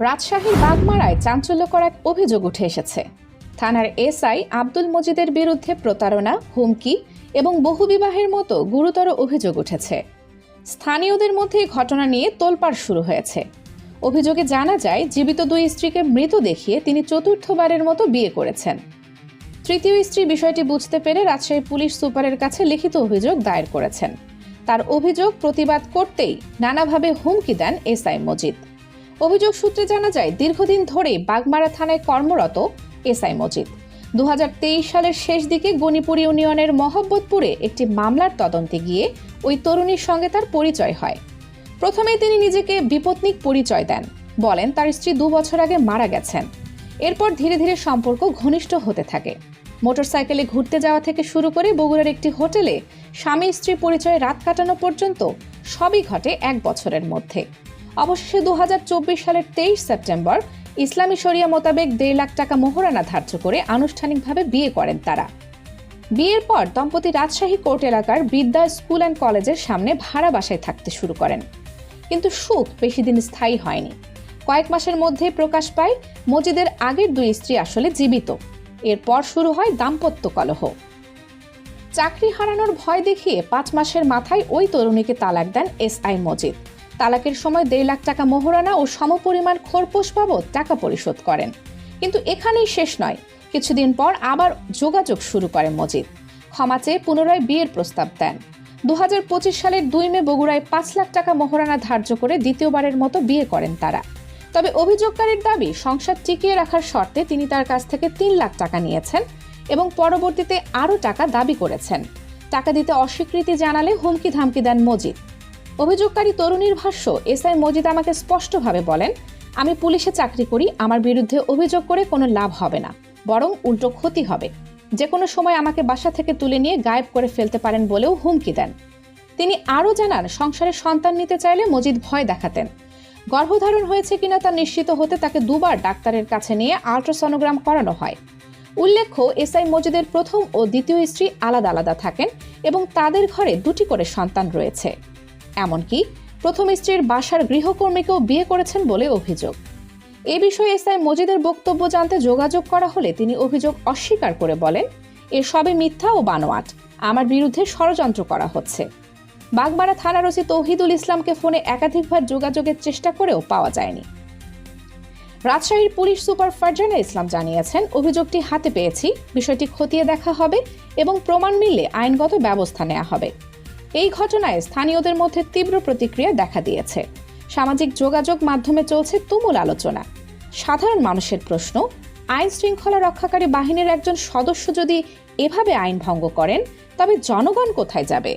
রাজশাহীর বাগমারায় চাঞ্চল্যকর এক অভিযোগ উঠে এসেছে। থানার এসআই আব্দুল মজিদের বিরুদ্ধে প্রতারণা, হুমকি এবং বহুবিবাহের মতো গুরুতর অভিযোগ উঠেছে। স্থানীয়দের মধ্যে ঘটনা নিয়ে তোলপাড় শুরু হয়েছে। অভিযোগে জানা যায়, জীবিত দুই স্ত্রীকে মৃত দেখিয়ে তিনি চতুর্থবারের মতো বিয়ে করেছেন। তৃতীয় স্ত্রী বিষয়টি বুঝতে পেরে রাজশাহী পুলিশ সুপারের কাছে লিখিত অভিযোগ দায়ের করেছেন। তার অভিযোগ প্রতিবাদ করতেই নানাভাবে হুমকি দেন এসআই মজিদ। অভিযোগ সূত্রে জানা যায়, দীর্ঘদিন ধরেই বাগমারা থানায় কর্মরত এসআই মজিদ 2023 সালের শেষ দিকে গণিপুর ইউনিয়নের মহব্বতপুরে একটি মামলার তদন্তে গিয়ে ওই তরুণীর সঙ্গে তার পরিচয় হয়। প্রথমেই তিনি নিজেকে বিপত্নিক পরিচয় দেন, বলেন তার স্ত্রী 2 বছর আগে মারা গেছেন। এরপর ধীরে ধীরে সম্পর্ক ঘনিষ্ঠ হতে থাকে। মোটরসাইকেলে ঘুরতে যাওয়া থেকে শুরু করে বগুড়ার একটি হোটেলে স্বামী স্ত্রী পরিচয়ে রাত কাটানো পর্যন্ত সবই ঘটে 1 বছরের মধ্যে। অবশেষে 2024 সালের 23 সেপ্টেম্বর ইসলামী শরিয়া মোতাবেক 1.5 লাখ টাকা মোহরানা ধার্য করে আনুষ্ঠানিকভাবে বিয়ে করেন তারা। বিয়ের পর দম্পতি রাজশাহী কোর্ট এলাকার বিদ্যা স্কুল অ্যান্ড কলেজের সামনে ভাড়া বাসায় থাকতে শুরু করেন। কিন্তু সুখ বেশি দিন স্থায়ী হয়নি। কয়েক মাসের মধ্যে প্রকাশ পায় মজিদের আগের 2 স্ত্রী আসলে জীবিত। এরপর শুরু হয় দাম্পত্য কলহ। চাকরি হারানোর ভয় দেখিয়ে 5 মাসের মাথায় ওই তরুণীকে তালাক দেন এসআই মজিদ। তালাকের সময় 1.5 লাখ টাকা মোহরানা ও সমপরিমাণ খোরপোশ বাবদ টাকা পরিশোধ করেন। কিন্তু এখানেই শেষ নয়, কিছুদিন পর আবার যোগাযোগ শুরু করেন মজিদ। ক্ষমা চেয়ে পুনরায় বিয়ের প্রস্তাব দেন। 2025 সালের 2 মে বগুড়ায় 5 লাখ টাকা মোহরানা ধার্য করে দ্বিতীয়বারের মতো বিয়ে করেন তারা। তবে অভিযোগকারীর দাবি, সংসার টিকিয়ে রাখার শর্তে তিনি তার কাছ থেকে 3 লাখ টাকা নিয়েছেন এবং পরবর্তীতে আরও টাকা দাবি করেছেন। টাকা দিতে অস্বীকৃতি জানালে হুমকি ধামকি দেন মজিদ। অভিযোগকারী তরুণীর ভাষ্য, এসআই মজিদ আমাকে স্পষ্টভাবে বলেন, আমি পুলিশে চাকরি করি, আমার বিরুদ্ধে অভিযোগ করে কোনো লাভ হবে না, বরং উল্টো ক্ষতি হবে। যে কোনো সময় আমাকে বাসা থেকে তুলে নিয়ে গায়েব করে ফেলতে পারেন বলেও হুমকি দেন। তিনি আরও জানান, সংসারে সন্তান নিতে চাইলে মজিদ ভয় দেখাতেন। গর্ভধারণ হয়েছে কিনা তা নিশ্চিত হতে তাকে 2 বার ডাক্তারের কাছে নিয়ে আল্ট্রাসনোগ্রাম করানো হয়। উল্লেখ্য, এসআই মজিদের প্রথম ও দ্বিতীয় স্ত্রী আলাদা আলাদা থাকেন এবং তাদের ঘরে 2টি করে সন্তান রয়েছে। এমনকি প্রথম স্ত্রীর বাসার গৃহকর্মীকেও বিয়ে করেছেন বলে অভিযোগ। এ বিষয়ে এসআই মজিদের বক্তব্য জানতে যোগাযোগ করা হলে তিনি অভিযোগ অস্বীকার করে বলেন, এ সবই মিথ্যা ও বানোয়াট, আমার বিরুদ্ধে ষড়যন্ত্র করা হচ্ছে। বাগমারা থানার ওসি তৌহিদুল ইসলামকে ফোনে একাধিকবার যোগাযোগের চেষ্টা করেও পাওয়া যায়নি। রাজশাহীর পুলিশ সুপার ফারজানা ইসলাম জানিয়েছেন, অভিযোগটি হাতে পেয়েছি, বিষয়টি খতিয়ে দেখা হবে এবং প্রমাণ মিললে আইনগত ব্যবস্থা নেওয়া হবে। এই ঘটনায় স্থানীয়দের মধ্যে তীব্র প্রতিক্রিয়া দেখা দিয়েছে। সামাজিক যোগাযোগ মাধ্যমে চলছে তুমুল আলোচনা। সাধারণ মানুষের প্রশ্ন, আইন শৃঙ্খলা রক্ষাকারী বাহিনীর একজন সদস্য যদি এভাবে আইন ভঙ্গ করেন, তবে জনগণ কোথায় যাবে?